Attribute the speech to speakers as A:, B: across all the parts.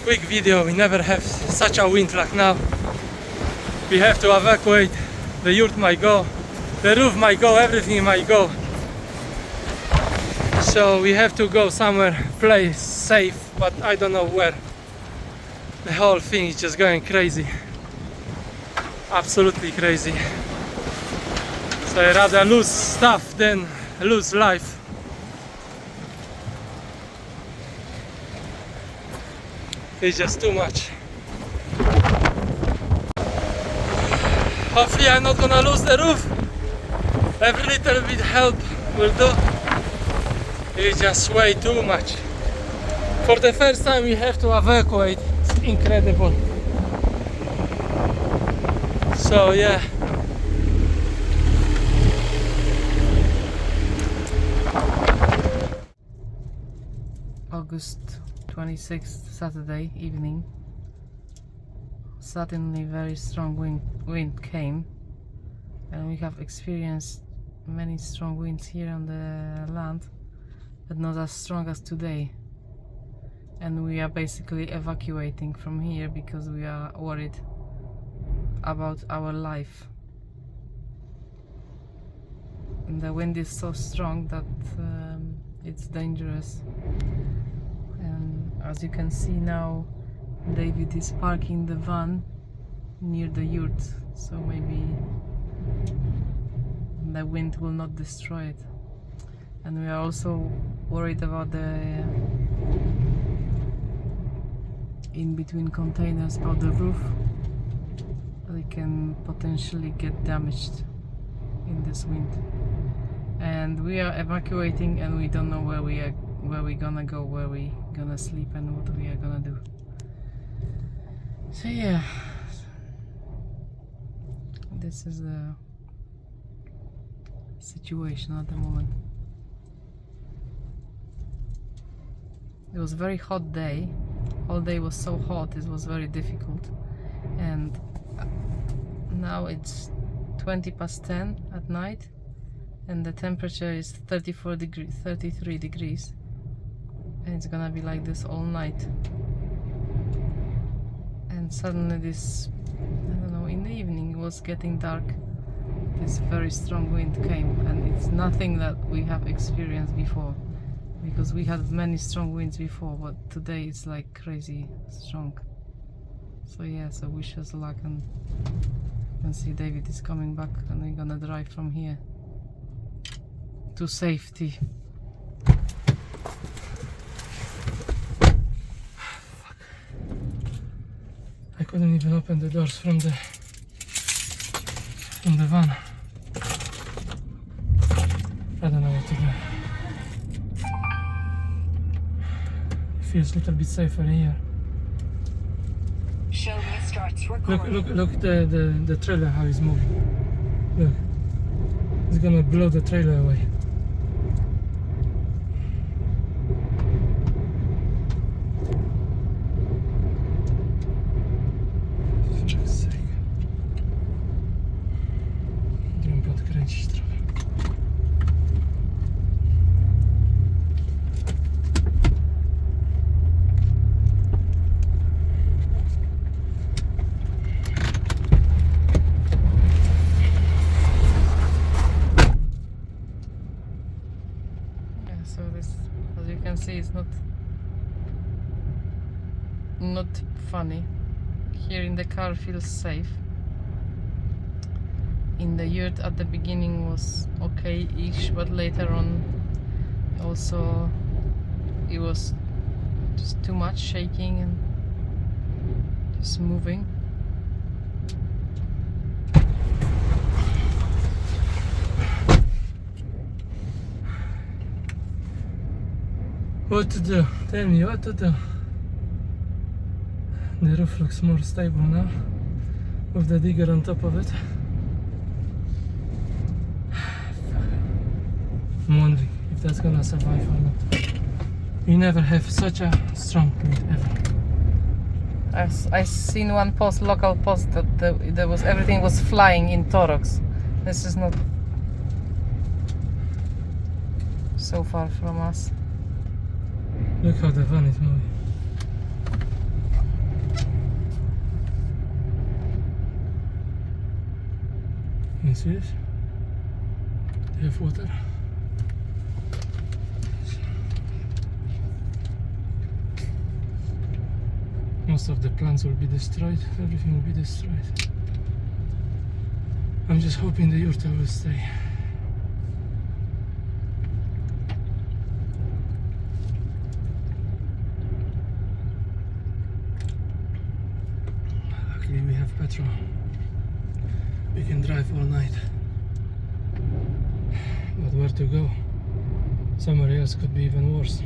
A: quick video. We never have such a wind like now. We have to evacuate. The yurt might go, the roof might go, everything might go. So we have to go somewhere, place safe, but I don't know where. The whole thing is just going crazy. Absolutely crazy. So I rather lose stuff than lose life. It's just too much. Hopefully I'm not gonna lose the roof. Every little bit help will do. It's just way too much. For the first time we have to evacuate. It's incredible. So yeah. August 26th, Saturday evening. Suddenly very strong wind came, and we have experienced many strong winds here on the land, but not as strong as today. And we are basically evacuating from here because we are worried about our life. And the wind is so strong that it's dangerous. And as you can see now, David is parking the van near the yurt, so maybe the wind will not destroy it. And we are also worried about the in-between containers about the roof. They can potentially get damaged in this wind. And we are evacuating, and we don't know where we're gonna go, where we gonna sleep, and what we are gonna do. So yeah, this is the situation at the moment. It was a very hot day. All day was so hot, it was very difficult. And now it's 10:20 at night, and the temperature is 33 degrees, and it's gonna be like this all night. And suddenly this, I don't know, in the evening it was getting dark, this very strong wind came, and it's nothing that we have experienced before, because we had many strong winds before, but today it's like crazy strong. So yeah, so wish us luck, and you can see David is coming back, and we're gonna drive from here to safety. I couldn't even open the doors from the van. I don't know what to do. It feels a little bit safer here.
B: Show me starts recording.
A: Look the trailer, how it's moving. Look. It's gonna blow the trailer away. So this, as you can see, it's not funny. Here in the car feels safe. In the yurt at the beginning was okay-ish, but later on also it was just too much shaking and just moving. What to do? Tell me what to do. The roof looks more stable now with the digger on top of it. I'm wondering if that's gonna survive or not. We never have such a strong wind ever. I seen one post, local post, that there was everything was flying in Torox. This is not so far from us.
C: Look how the van is moving. see this? They have water. Most of the plants will be destroyed. Everything will be destroyed. I'm just hoping the yurt will stay. Luckily we have petrol. We can drive all night. But where to go? Somewhere else could be even worse.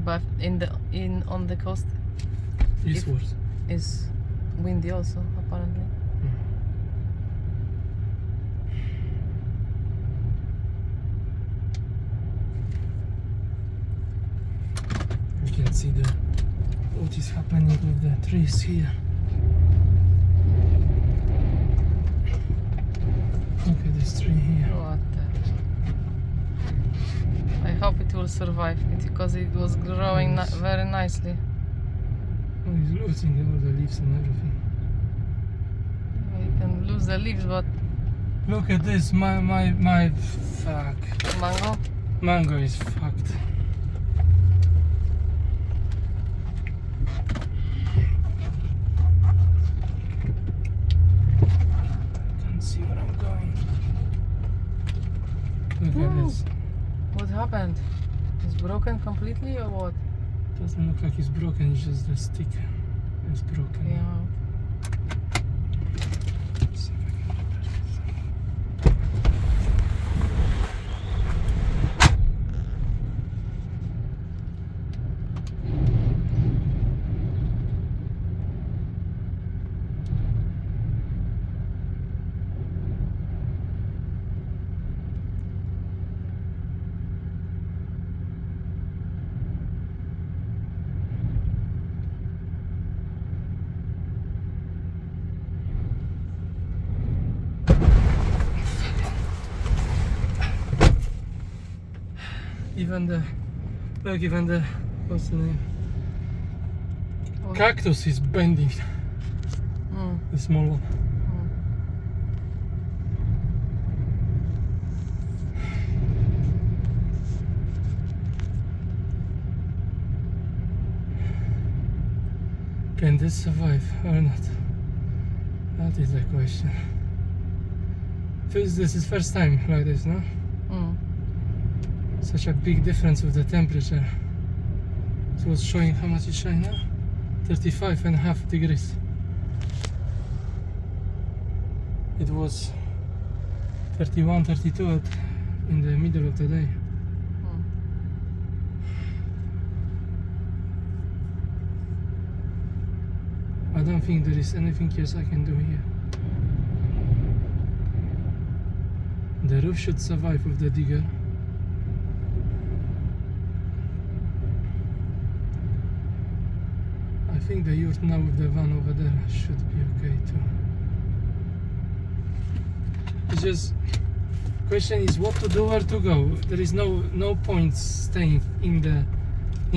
A: But on the coast
C: It's worse.
A: is windy also, apparently.
C: You can see what is happening with the trees here. Look at this tree here.
A: What the... I hope it will survive because it was growing
C: Yes.
A: very nicely.
C: Oh, he's losing all the leaves and everything.
A: You can lose the leaves, but
C: Look at this, my fuck.
A: mango.
C: Mango is fucked. Can't see where I'm going. Look at
A: Ooh.
C: this.
A: What happened? It's broken completely or what?
C: Doesn't look like it's broken, it's just the stick is broken.
A: Yeah.
C: Let's see if I can repair this. Even the what's the name?
A: What?
C: Cactus is bending.
A: Mm.
C: The small one.
A: Mm.
C: Can this survive or not? That is the question. This is first time like this, no?
A: Mm.
C: Such a big difference with the temperature. It was showing how much it's showing now? 35.5 degrees. It was 31, 32 in the middle of the day.
A: Mm.
C: I don't think there is anything else I can do here. The roof should survive with the digger. I think the yurt now with the van over there should be okay too. It's just question is what to do, where to go. There is no point staying in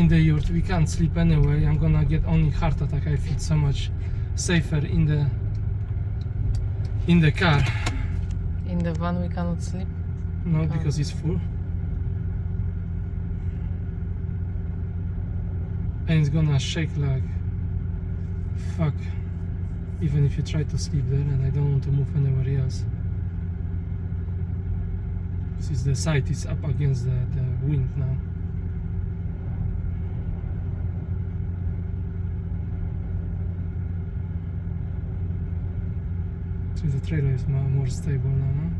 C: the yurt. We can't sleep anyway. I'm gonna get only heart attack. I feel so much safer in the car.
A: In the van we cannot sleep.
C: No, because it's full. And it's gonna shake like fuck. Even if you try to sleep there, and I don't want to move anywhere else. Since the side is up against the wind now. So the trailer is more stable now, no?